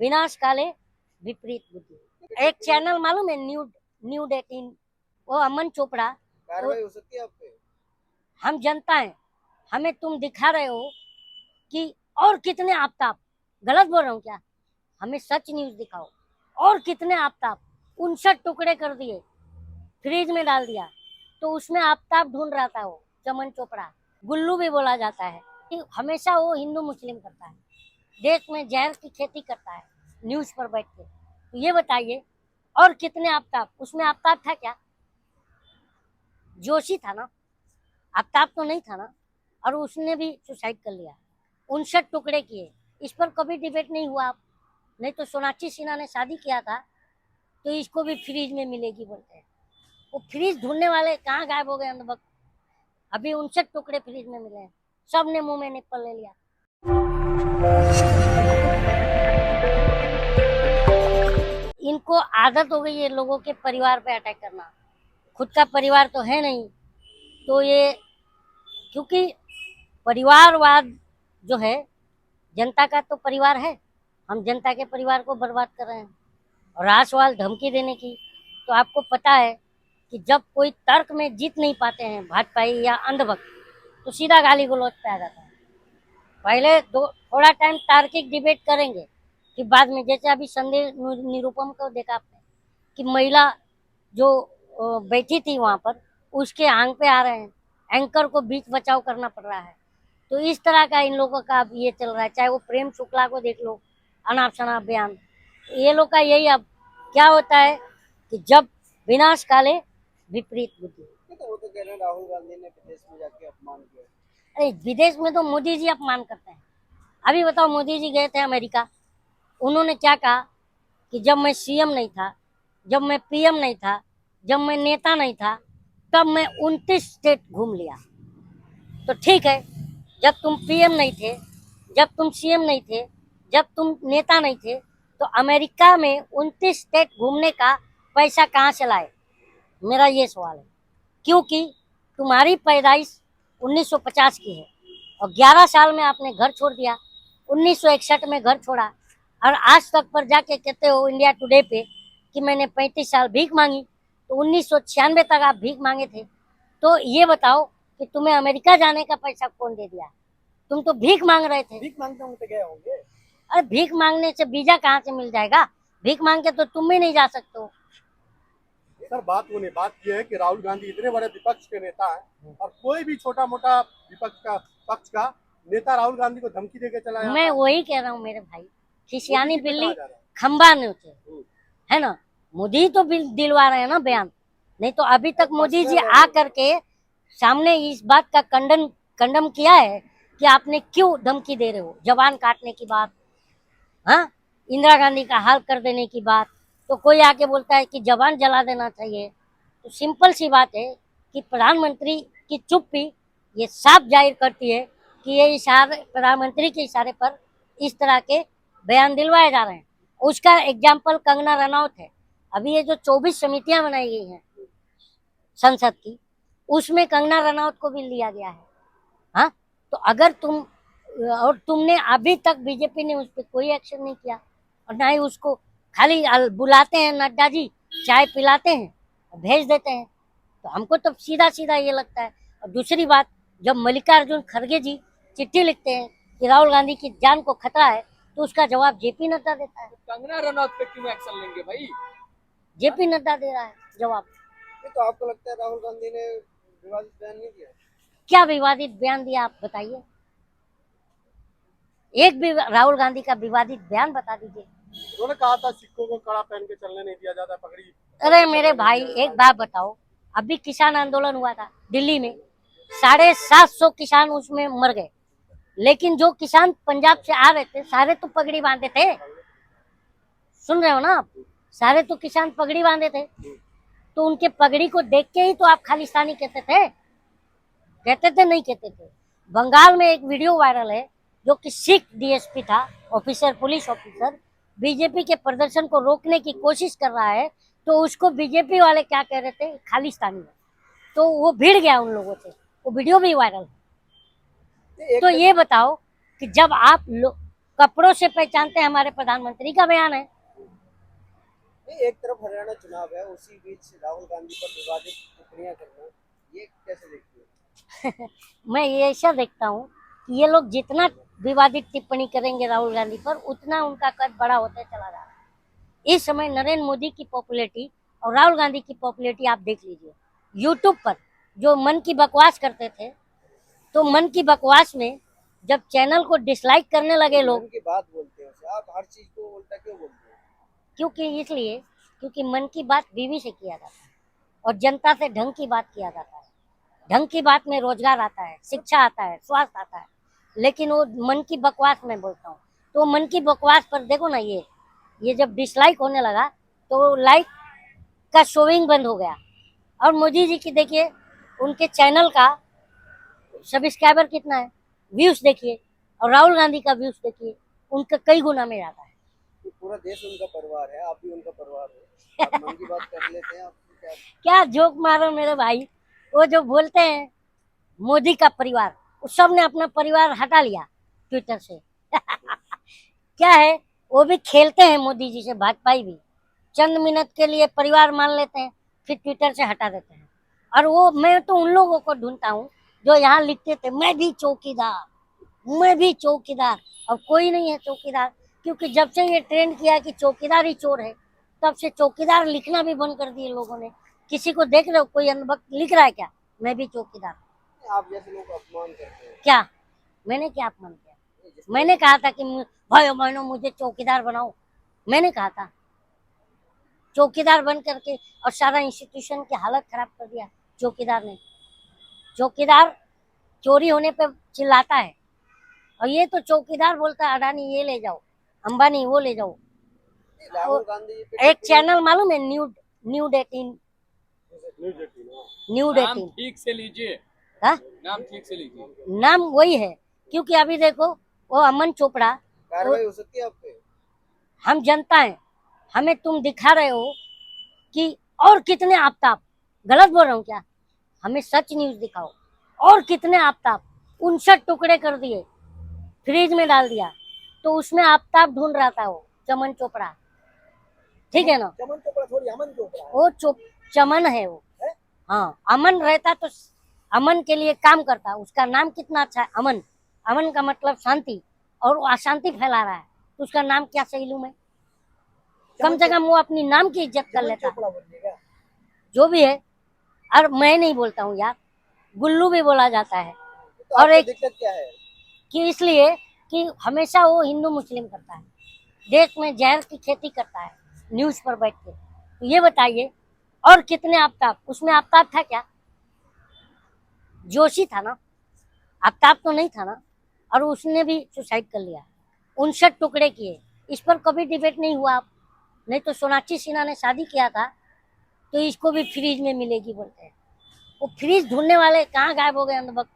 विनाश काले विपरीत बुद्धि। एक चैनल मालूम है, न्यूड 18, वो अमन चोपड़ा। कार्रवाई हो सकती है आप पे? हम जनता है, हमें तुम दिखा रहे हो कि और कितने आफ्ताब, गलत बोल रहा हूँ क्या? हमें सच न्यूज दिखाओ। और कितने आफ्ताब, 59 टुकड़े कर दिए, फ्रीज में डाल दिया। तो उसमें आफ्ताब ढूंढ रहा था वो चमन चोपड़ा, गुल्लू भी बोला जाता है। कि हमेशा वो हिंदू मुस्लिम करता है, देश में जहर की खेती करता है न्यूज पर बैठ के। तो ये बताइए, और कितने आफ्ताब? उसमें आफ्ताब था क्या? जोशी था ना, आफ्ताब तो नहीं था ना। और उसने भी सुसाइड कर लिया, 59 टुकड़े किए। इस पर कभी डिबेट नहीं हुआ। आप नहीं तो सोनाक्षी सिन्हा ने शादी किया था, तो इसको भी फ्रीज में मिलेगी बोलते हैं। वो फ्रीज ढूंढने वाले कहाँ गायब हो गए अंधभक्त? अभी 59 टुकड़े फ्रीज में मिले हैं, सब ने मुंह में निप्पल ले लिया। इनको आदत हो गई है लोगों के परिवार पे अटैक करना। खुद का परिवार तो है नहीं, तो ये, क्योंकि परिवारवाद जो है, जनता का तो परिवार है, हम जनता के परिवार को बर्बाद कर रहे हैं। और राष्ट्रवाद धमकी देने की, तो आपको पता है कि जब कोई तर्क में जीत नहीं पाते हैं भाजपाई या अंधभक्त, तो सीधा गाली गलौज पे आ जाता है। पहले थोड़ा टाइम तार्किक डिबेट करेंगे, कि बाद में, जैसे अभी संदेश निरुपम को देखा आपने, कि महिला जो बैठी थी वहां पर, उसके आंग पे आ रहे हैं, एंकर को बीच बचाव करना पड़ रहा है। तो इस तरह का इन लोगों का अब ये चल रहा है। चाहे वो प्रेम शुक्ला को देख लो, अनाप शनाप बयान, ये लोग का यही। अब क्या होता है कि जब विनाश काले विपरीत बुद्धि। तो वो तो कह रहे हैं राहुल गांधी ने विदेश में जाके अपमान किया। अरे विदेश में तो मोदी जी अपमान करते हैं। अभी बताओ, मोदी जी गए थे अमेरिका, उन्होंने क्या कहा कि जब मैं सीएम नहीं था, जब मैं पीएम नहीं था, जब मैं नेता नहीं था, तब मैं 29 स्टेट घूम लिया। तो ठीक है, जब तुम पीएम नहीं थे, जब तुम सीएम नहीं थे, जब तुम नेता नहीं थे, तो अमेरिका में 29 स्टेट घूमने का पैसा कहाँ से लाए? मेरा ये सवाल है। क्योंकि तुम्हारी पैदाइश 1950 की है, और 11 साल में आपने घर छोड़ दिया। 1961 में घर छोड़ा, और आज तक पर जाके कहते हो इंडिया टुडे पे कि मैंने 35 साल भीख मांगी। तो 1996 तक आप भीख मांगे थे। तो ये बताओ कि तुम्हें अमेरिका जाने का पैसा कौन दे दिया? तुम तो भीख मांग रहे थे। भीख मांगते होंगे तो गए होंगे। अरे भीख मांगने से वीजा कहाँ से मिल जाएगा? भीख मांग के तो तुम भी नहीं जा सकते हो। सर बात ये है कि राहुल गांधी इतने बड़े विपक्ष के नेता हैं, और कोई भी छोटा मोटा विपक्ष का पक्ष का नेता राहुल गांधी को धमकी देके चला जाता मैं है। वही कह रहा हूँ मेरे भाई, खिसियानी मोदी जी पे बिल्ली कहाँ जा रहा है? खंबा नोचे, है ना। मोदी तो दिलवा रहे हैं ना बयान, नहीं तो अभी तक मोदी जी आ करके सामने इस बात का कंडम किया है कि आपने क्यों धमकी दे रहे हो, जवान काटने की बात, हाँ, इंदिरा गांधी का हाल कर देने की बात। तो कोई आके बोलता है कि जवान जला देना चाहिए। तो सिंपल सी बात है कि प्रधानमंत्री की चुप्पी ये साफ जाहिर करती है कि ये इशारे, प्रधानमंत्री के इशारे पर इस तरह के बयान दिलवाए जा रहे हैं। उसका एग्जाम्पल कंगना रनौत है। अभी ये जो 24 समितियां बनाई गई हैं संसद की, उसमें कंगना रनौत को भी लिया गया है। हाँ, तो अगर तुमने अभी तक, बीजेपी ने उस पर कोई एक्शन नहीं किया, और ना ही उसको, खाली बुलाते हैं नड्डा जी, चाय पिलाते हैं और भेज देते हैं। तो हमको तो सीधा सीधा ये लगता है। और दूसरी बात, जब मल्लिकार्जुन खड़गे जी चिट्ठी लिखते हैं कि राहुल गांधी की जान को खतरा है, तो उसका जवाब जेपी नड्डा देता है। कंगना रनौत पे क्यों एक्शन लेंगे भाई? जेपी नड्डा दे रहा है जवाब। तो आपको लगता है राहुल गांधी ने विवादित बयान नहीं दिया? क्या विवादित बयान दिया, आप बताइए। एक भी राहुल गांधी का विवादित बयान बता दीजिए। उन्होंने कहा था सिक्कों को कड़ा पहन के चलने नहीं दिया जाता, पगड़ी। अरे मेरे भाई, एक बात बताओ, अभी किसान आंदोलन हुआ था दिल्ली में, 750 किसान उसमें मर गए, लेकिन जो किसान पंजाब से आ रहे थे सारे तो पगड़ी बांधे थे। सुन रहे हो ना आप? सारे तो किसान पगड़ी बांधे थे। तो उनके पगड़ी को देख के ही तो आप खालिस्तानी कहते थे, नहीं कहते थे। बंगाल में एक वीडियो वायरल है, जो कि सिख डीएसपी था, ऑफिसर, पुलिस ऑफिसर, बीजेपी के प्रदर्शन को रोकने की कोशिश कर रहा है, तो उसको बीजेपी वाले क्या कह रहे थे, खालिस्तानी। तो वो भिड़ गया उन लोगों से, वो वीडियो भी वायरल है। तो ये बताओ कि जब आप कपड़ों से पहचानते हैं, हमारे प्रधानमंत्री का बयान है। नहीं, एक तरफ हरियाणा चुनाव है, उसी बीच राहुल गांधी पर विवादित टिप्पणियां करना, ये कैसे देखते हो? मैं ये ऐसा देखता हूँ कि ये लोग जितना विवादित टिप्पणी करेंगे राहुल गांधी पर, उतना उनका कद बड़ा होता चला जा रहा है। इस समय नरेंद्र मोदी की पॉपुलैरिटी और राहुल गांधी की पॉपुलैरिटी आप देख लीजिए। यूट्यूब पर जो मन की बकवास करते थे, तो मन की बकवास में जब चैनल को डिसलाइक करने लगे लोग, मन की बात बोलते हो आप, हर चीज को उल्टा क्यों बोलते हो? क्योंकि मन की बात बीवी से किया जाता है और जनता से ढंग की बात किया जाता है। ढंग की बात में रोजगार आता है, शिक्षा आता है, स्वास्थ्य आता है, लेकिन वो मन की बकवास में बोलता हूँ। तो मन की बकवास पर देखो ना, ये जब डिसलाइक होने लगा तो लाइक का शोइंग बंद हो गया। और मोदी जी की देखिए, उनके चैनल का सब्सक्राइबर कितना है, व्यूज देखिए, और राहुल गांधी का व्यूज देखिए, उनका कई गुना में जाता है। तो पूरा देश उनका परिवार है, आप भी उनका परिवार हो, आप मन की बात कर लेते हैं, आपको क्या? क्या जोक मारो मेरे भाई, वो जो बोलते हैं मोदी का परिवार, उस सब ने अपना परिवार हटा लिया ट्विटर से। क्या है, वो भी खेलते हैं मोदी जी से, भाजपाई भी चंद मिनट के लिए परिवार मान लेते हैं, फिर ट्विटर से हटा देते हैं। और वो मैं तो उन लोगों को ढूंढता हूँ जो यहाँ लिखते थे मैं भी चौकीदार, मैं भी चौकीदार, और कोई नहीं है चौकीदार। क्योंकि जब से ये ट्रेंड किया कि चौकीदार ही चोर है, तब से चौकीदार लिखना भी बंद कर दिए लोगों ने। किसी को देख रहे हो, कोई अनबक लिख रहा है क्या मैं भी चौकीदार? आप जैसे लोग अपमान करते हैं। क्या मैंने क्या अपमान किया? मैंने कहा था कि भाइयों बहनों मुझे चौकीदार बनाओ, मैंने कहा था। चौकीदार बन करके और सारा इंस्टीट्यूशन की हालत खराब कर दिया चौकीदार ने। चौकीदार चोरी होने पे चिल्लाता है, और ये तो चौकीदार बोलता है अडानी ये ले जाओ, अंबानी वो ले जाओ। राहुल गांधी जी पे एक चैनल मालूम है, न्यूड 18, न्यूड नाम 18। ठीक से लीजिए, हाँ, नाम ठीक से लीजिए। नाम वही है, क्योंकि अभी देखो वो अमन चोपड़ा, कार्रवाई हो सकती है आप पे? हम जनता है, हमें तुम दिखा रहे हो कि और कितने आफ्ताब, गलत बोल रहा हूँ क्या? हमें सच न्यूज दिखाओ। और कितने आफ्ताब 59 टुकड़े कर दिए, फ्रिज में डाल दिया, तो उसमें आफ्ताब ढूंढ रहा था वो चमन चोपड़ा, ठीक है ना? चमन चोपड़ा थोड़ी, अमन चोपड़ा है। वो चमन है वो। हाँ, अमन रहता तो अमन के लिए काम करता। उसका नाम कितना अच्छा है, अमन। अमन का मतलब शांति, और वो अशांति फैला रहा है, तो उसका नाम क्या सही लूं मैं? कम से कम वो अपनी नाम की इज्जत कर लेता। जो भी है, और मैं नहीं बोलता हूँ यार, गुल्लू भी बोला जाता है। तो और आपको एक दिक्कत क्या है? कि इसलिए कि हमेशा वो हिंदू मुस्लिम करता है, देश में जहर की खेती करता है न्यूज पर बैठ के। तो ये बताइए, और कितने आफ्ताब, उसमें आफ्ताब था क्या? जोशी था ना, आफ्ताब तो नहीं था ना। और उसने भी सुसाइड कर लिया, 59 टुकड़े किए। इस पर कभी डिबेट नहीं हुआ। आप नहीं तो सोनाक्षी सिन्हा ने शादी किया था, तो इसको भी फ्रीज में मिलेगी बोलते हैं। वो फ्रीज ढूंढने वाले कहाँ गायब हो गए अंधभक्त?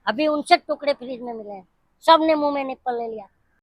अभी 59 टुकड़े फ्रीज में मिले हैं, सब ने मुंह में निप्पल ले लिया।